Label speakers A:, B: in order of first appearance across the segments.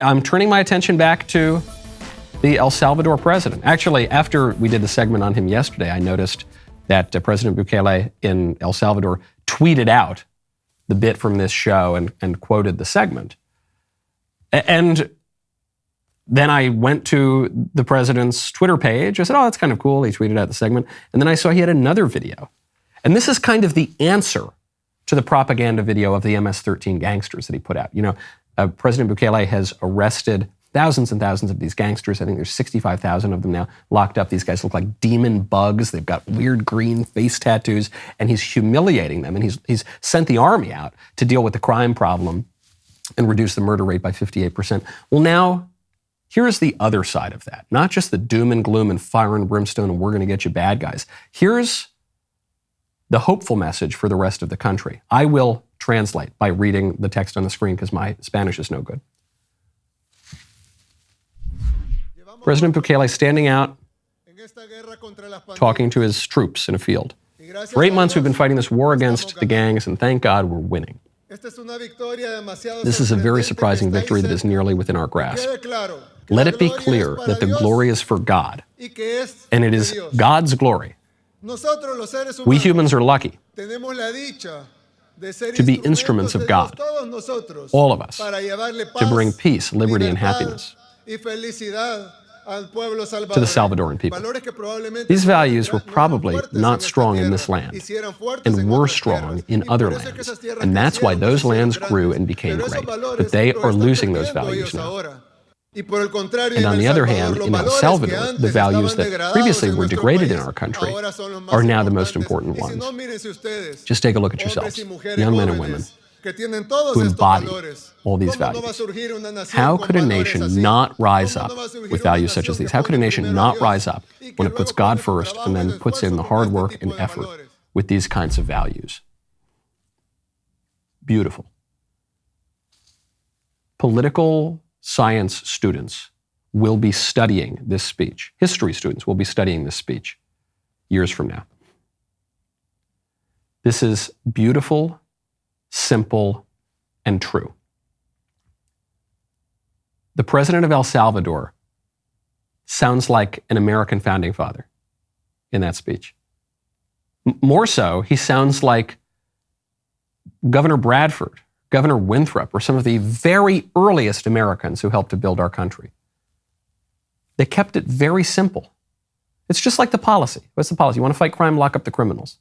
A: I'm turning my attention back to the El Salvador president. Actually, after we did the segment on him yesterday, I noticed that President Bukele in El Salvador tweeted out the bit from this show and quoted the segment. And then I went to the president's Twitter page. I said, oh, that's kind of cool. He tweeted out the segment. And then I saw he had another video. And this is kind of the answer to the propaganda video of the MS-13 gangsters that he put out. You know, President Bukele has arrested thousands and thousands of these gangsters. I think there's 65,000 of them now locked up. These guys look like demon bugs. They've got weird green face tattoos, and he's humiliating them. And he's sent the army out to deal with the crime problem and reduce the murder rate by 58%. Well, now, here's the other side of that. Not just the doom and gloom and fire and brimstone and we're going to get you bad guys. Here's the hopeful message for the rest of the country. I will translate by reading the text on the screen because my Spanish is no good. President Bukele standing out, talking to his troops in a field. For 8 months, we've been fighting this war against the gangs, and thank God we're winning. This is a very surprising victory that is nearly within our grasp. Let it be clear that the glory is for God, and it is God's glory. We humans are lucky to be instruments of God, all of us, to bring peace, liberty, and happiness to the Salvadoran people. These values were probably not strong in this land and were strong in other lands. And that's why those lands grew and became great. But they are losing those values now. And on the other hand, in El Salvador, the values that previously were degraded in our country are now the most important ones. Just take a look at yourselves, young men and women who embody all these values. How could a nation not rise up with values such as these? How could a nation not rise up when it puts God first and then puts in the hard work and effort with these kinds of values? Beautiful. Political science students will be studying this speech. History students will be studying this speech years from now. This is beautiful, simple, and true. The president of El Salvador sounds like an American founding father in that speech. More so, he sounds like Governor Bradford, Governor Winthrop, or some of the very earliest Americans who helped to build our country. They kept it very simple. It's just like the policy. What's the policy? You want to fight crime, lock up the criminals.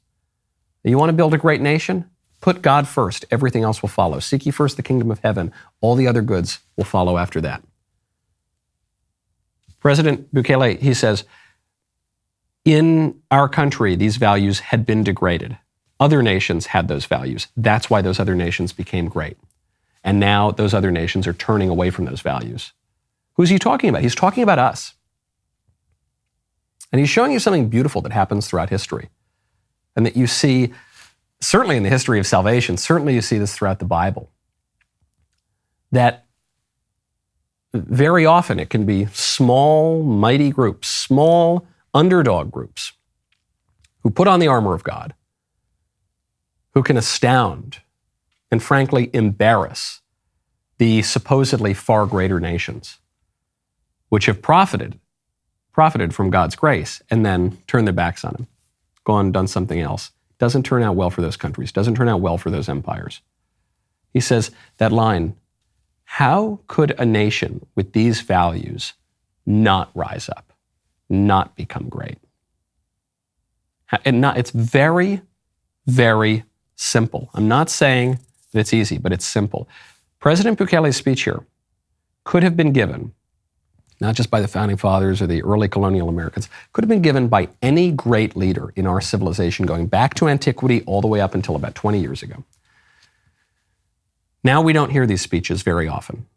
A: You want to build a great nation? Put God first. Everything else will follow. Seek ye first the kingdom of heaven. All the other goods will follow after that. President Bukele, he says, in our country, these values had been degraded. Other nations had those values. That's why those other nations became great. And now those other nations are turning away from those values. Who's he talking about? He's talking about us. And he's showing you something beautiful that happens throughout history. And that you see, certainly in the history of salvation, certainly you see this throughout the Bible, that very often it can be small, mighty groups, small underdog groups who put on the armor of God, who can astound and frankly embarrass the supposedly far greater nations, which have profited from God's grace and then turned their backs on him, gone and done something else. Doesn't turn out well for those countries, doesn't turn out well for those empires. He says that line, how could a nation with these values not rise up, not become great? It's very, very simple. I'm not saying that it's easy, but it's simple. President Bukele's speech here could have been given, not just by the founding fathers or the early colonial Americans, could have been given by any great leader in our civilization going back to antiquity all the way up until about 20 years ago. Now we don't hear these speeches very often.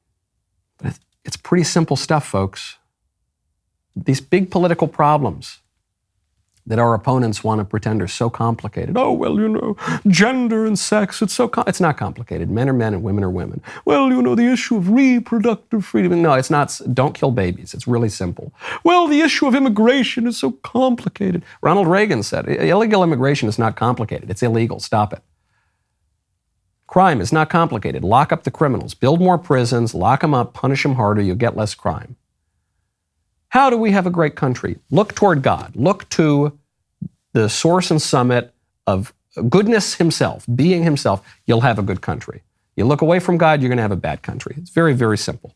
A: But it's pretty simple stuff, folks. These big political problems that our opponents want to pretend are so complicated. Oh, well, gender and sex, it's not complicated. Men are men and women are women. Well, the issue of reproductive freedom. No, it's not. Don't kill babies. It's really simple. Well, the issue of immigration is so complicated. Ronald Reagan said, illegal immigration is not complicated. It's illegal. Stop it. Of Crime is not complicated. Lock up the criminals. Build more prisons. Lock them up. Punish them harder. You'll get less crime. How do we have a great country? Look toward God. Look to the source and summit of goodness himself, being himself. You'll have a good country. You look away from God, you're going to have a bad country. It's very, very simple.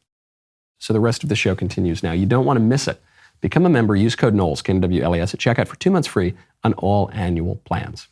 A: So the rest of the show continues now. You don't want to miss it. Become a member. Use code Knowles, Knowles, at checkout for 2 months free on all annual plans.